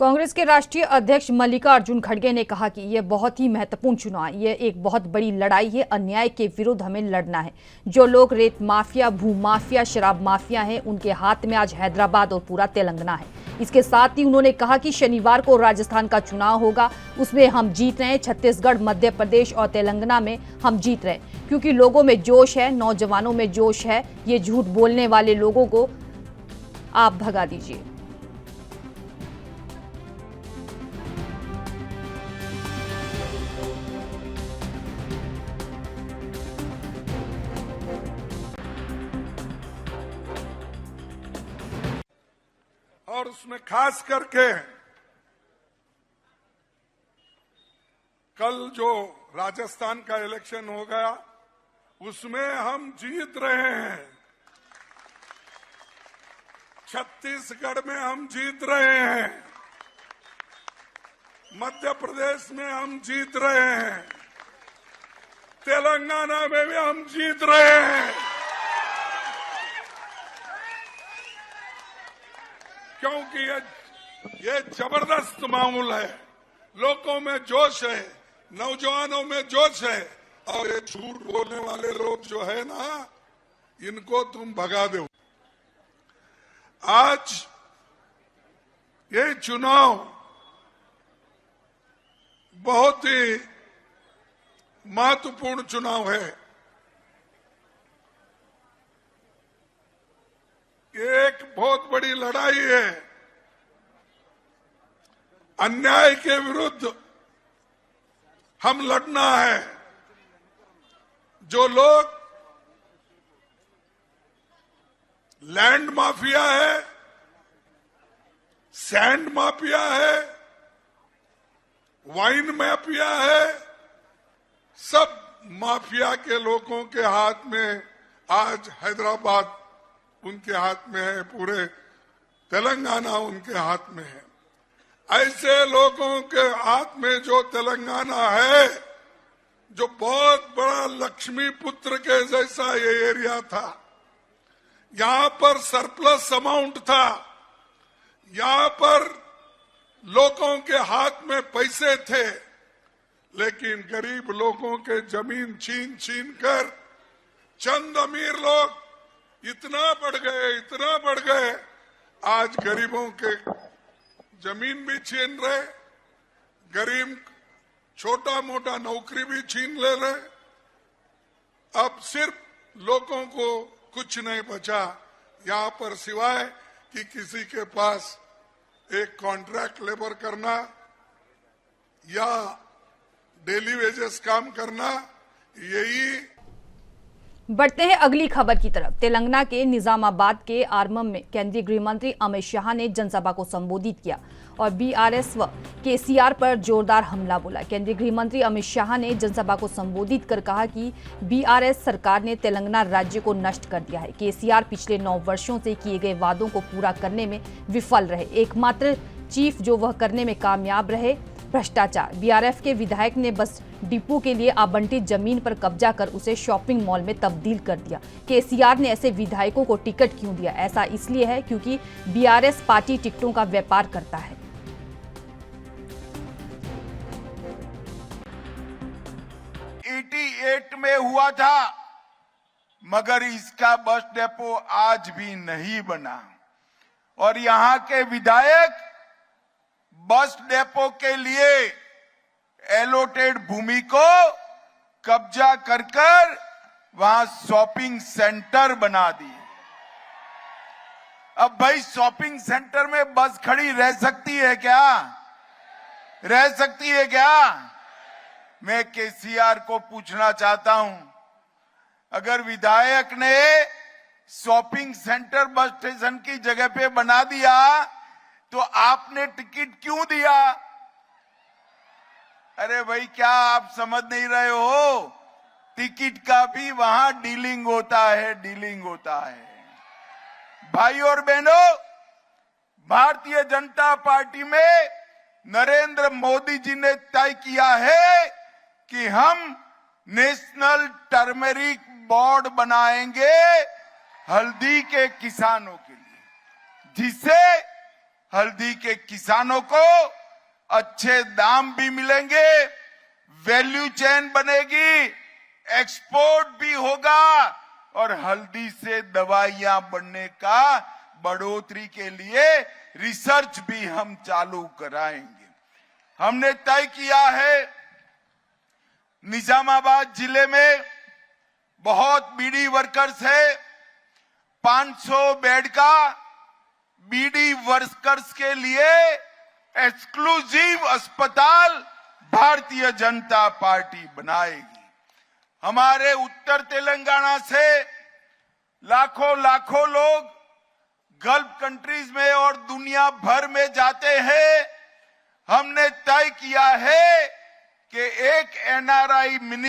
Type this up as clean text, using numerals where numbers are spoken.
कांग्रेस के राष्ट्रीय अध्यक्ष मल्लिकार्जुन खड़गे ने कहा कि यह बहुत ही महत्वपूर्ण चुनाव है। यह एक बहुत बड़ी लड़ाई है। अन्याय के विरुद्ध हमें लड़ना है। जो लोग रेत माफिया, भू माफिया, शराब माफिया हैं, उनके हाथ में आज हैदराबाद और पूरा तेलंगाना है। इसके साथ ही उन्होंने कहा कि शनिवार को राजस्थान का चुनाव होगा, उसमें हम जीत रहे हैं। छत्तीसगढ़, मध्य प्रदेश और तेलंगाना में हम जीत रहे हैं, क्योंकि लोगों में जोश है, नौजवानों में जोश है। ये झूठ बोलने वाले लोगों को आप भगा दीजिए। और उसमें खास करके कल जो राजस्थान का इलेक्शन हो गया, उसमें हम जीत रहे हैं। छत्तीसगढ़ में हम जीत रहे हैं। मध्य प्रदेश में हम जीत रहे हैं। तेलंगाना में भी हम जीत रहे हैं। क्योंकि ये जबरदस्त मामूल है। लोगों में जोश है, नौजवानों में जोश है। और ये झूठ बोलने वाले लोग जो है ना, इनको तुम भगा दो। आज ये चुनाव बहुत ही महत्वपूर्ण चुनाव है। एक बहुत बड़ी लड़ाई है। अन्याय के विरुद्ध हम लड़ना है। जो लोग लैंड माफिया है, सैंड माफिया है, वाइन माफिया है, सब माफिया के लोगों के हाथ में आज हैदराबाद उनके हाथ में है, पूरे तेलंगाना उनके हाथ में है। ऐसे लोगों के हाथ में जो तेलंगाना है, जो बहुत बड़ा लक्ष्मी पुत्र के जैसा ये एरिया था, यहां पर सरप्लस अमाउंट था, यहां पर लोगों के हाथ में पैसे थे, लेकिन गरीब लोगों के जमीन छीन छीन कर चंद अमीर लोग इतना बढ़ गए, आज गरीबों के जमीन भी छीन रहे, गरीब छोटा मोटा नौकरी भी छीन ले रहे। अब सिर्फ लोगों को कुछ नहीं बचा यहाँ पर, सिवाय कि किसी के पास एक कॉन्ट्रैक्ट लेबर करना या डेली वेजेस काम करना। यही बढ़ते हैं अगली खबर की तरफ। तेलंगाना के निजामाबाद के आरमम में केंद्रीय गृह मंत्री अमित शाह ने जनसभा को संबोधित किया और बीआरएस व केसीआर पर जोरदार हमला बोला। केंद्रीय गृह मंत्री अमित शाह ने जनसभा को संबोधित कर कहा कि बीआरएस सरकार ने तेलंगाना राज्य को नष्ट कर दिया है। केसीआर पिछले 9 वर्षों से किए गए वादों को पूरा करने में विफल रहे। एकमात्र चीफ जो वह करने में कामयाब रहे, भ्रष्टाचार। बीआरएफ के विधायक ने बस डिपो के लिए आवंटित जमीन पर कब्जा कर उसे शॉपिंग मॉल में तब्दील कर दिया। केसीआर ने ऐसे विधायकों को टिकट क्यों दिया? ऐसा इसलिए है क्योंकि बीआरएस पार्टी टिकटों का व्यापार करता है। 88 में हुआ था, मगर इसका बस डिपो आज भी नहीं बना। और यहां के विधायक बस डिपो के लिए एलोटेड भूमि को कब्जा कर वहां शॉपिंग सेंटर बना दिए। अब भाई शॉपिंग सेंटर में बस खड़ी रह सकती है क्या? रह सकती है क्या? मैं केसीआर को पूछना चाहता हूं, अगर विधायक ने शॉपिंग सेंटर बस स्टेशन की जगह पे बना दिया तो आपने टिकट क्यों दिया? अरे भाई, क्या आप समझ नहीं रहे हो? टिकट का भी वहां डीलिंग होता है, डीलिंग होता है। भाई और बहनों, भारतीय जनता पार्टी में नरेंद्र मोदी जी ने तय किया है कि हम नेशनल टर्मरिक बोर्ड बनाएंगे हल्दी के किसानों के लिए, जिससे हल्दी के किसानों को अच्छे दाम भी मिलेंगे, वैल्यू चेन बनेगी, एक्सपोर्ट भी होगा और हल्दी से दवाइयां बनने का बढ़ोतरी के लिए रिसर्च भी हम चालू कराएंगे। हमने तय किया है निजामाबाद जिले में बहुत बीडी वर्कर्स है, 500 बेड का बीडी वर्कर्स के लिए एक्सक्लूसिव अस्पताल भारतीय जनता पार्टी बनाएगी। हमारे उत्तर तेलंगाना से लाखों लोग गल्फ कंट्रीज में और दुनिया भर में जाते हैं। हमने तय किया है कि एक NRI